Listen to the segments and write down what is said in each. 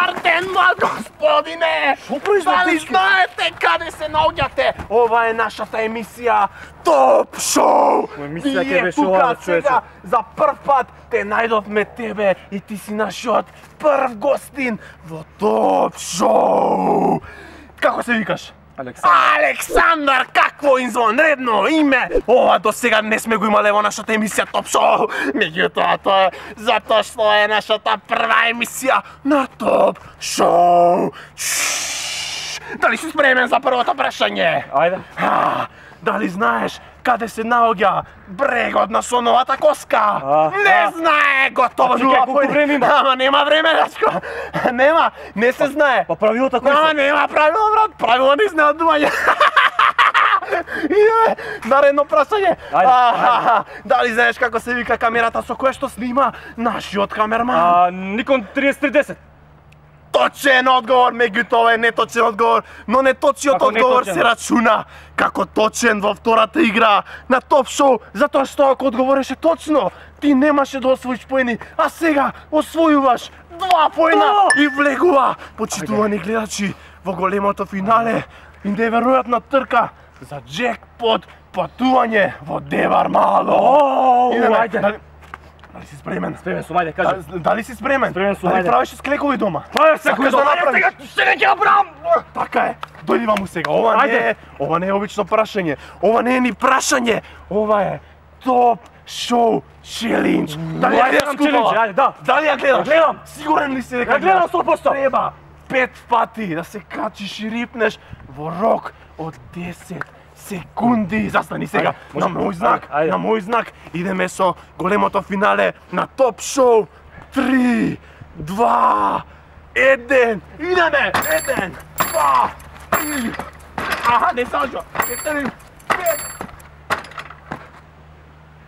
Dobar den, mlad gospodine! Da li znate kada se naođate? Ova je našата emisija Top Show! Nije tuka сега za prv pat te najdovme tebe i ti si našиот prv gostin во Top Show! Како се викаш? Александар, какво извънредно име! Ова до сега не сме го имале во нашата емисија Топ Шоу. Меѓутоа тоа е затоа што е нашата прва емисија на Топ Шоу. Дали си спремен за првото прашање? Ајде. Дали знаеш каде се наоѓа брегот на Соновата коска? Не знае, готово. Колку време има? Ама нема време, дечко. Нема, не се знае. Па правилата кои се? Ама нема правило, брат. Правило не изненадување. Иде, наредно прашање. Дали знаеш како се вика камерата со која што снима нашиот камерман? Nikon 3310. Точен одговор, меѓутоа е неточен одговор, но неточниот одговор се рачуна како точен во втората игра на Топ Шоу, затоа што ако одговореше точно, ти немаше да освоиш поени, а сега освојуваш 2 поена и влегува. Почитувани гледачи, во големото финале и неверојатна трка за джекпот патување во Девар Мало. Ајде. Дали си спремен? Спремен сум, ајде, кажи. Дали си спремен? Спремен сум, дали ајде. правиш склекови дома? Правиш склекови дома, сега ќе ќе правам! Така е, дојди ваму сега, ова не е обично прашање, ова не е ни прашање, ова е Топ Шоу Челендж. Дали ја гледам челендж, ајде, да. Дали ја гледаш? Гледам. Сигурен ли си дека Ја гледам 100%. Треба 5 пати да се качиш и рипнеш во рок од 10 секунди. Застани сега, на мој знак, идеме со големото финале на Топ Шоу. 3, 2, 1, идеме! 1, 2, 3, аха, не саѓа, 4, 5.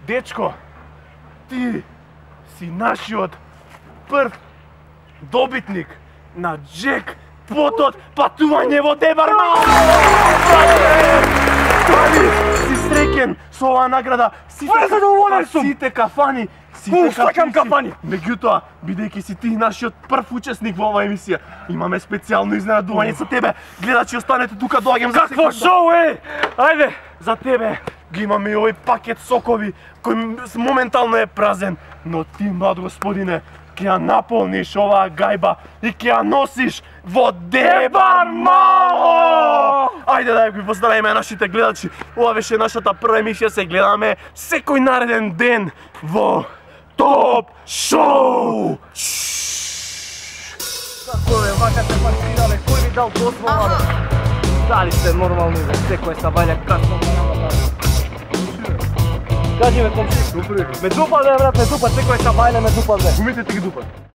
Дечко, ти си нашиот прв добитник на джекпотот патување во Девар Мало! Дали си среќен со оваа награда? Сите кафани. Сакам кафани. Меѓутоа, бидејќи си ти нашиот прв учесник во оваа емисија, имаме специјално изненадување за тебе. Гледачи, останете тука, доаѓам за Какво шоу е? Ајде. За тебе ги имаме и овој пакет сокови кој моментално е празен, но ти, млад господине, ќе ја наполниш оваа гајба и ќе ја носиш во Девар Мало! Ајде да ги поздравиме нашите гледачи. Ова беше нашата прва емисија, се гледаме секој нареден ден во Топ Шоу! Како е, вака се паркирале, кој ви дал дозвола, бе? Дали сте нормални, бе, секој са баља красно. Кажи ме, комши. Ме дупал, бе, брат, ме дупал, секој са бајле ме дупал, бе. Гумите ти ги дупат.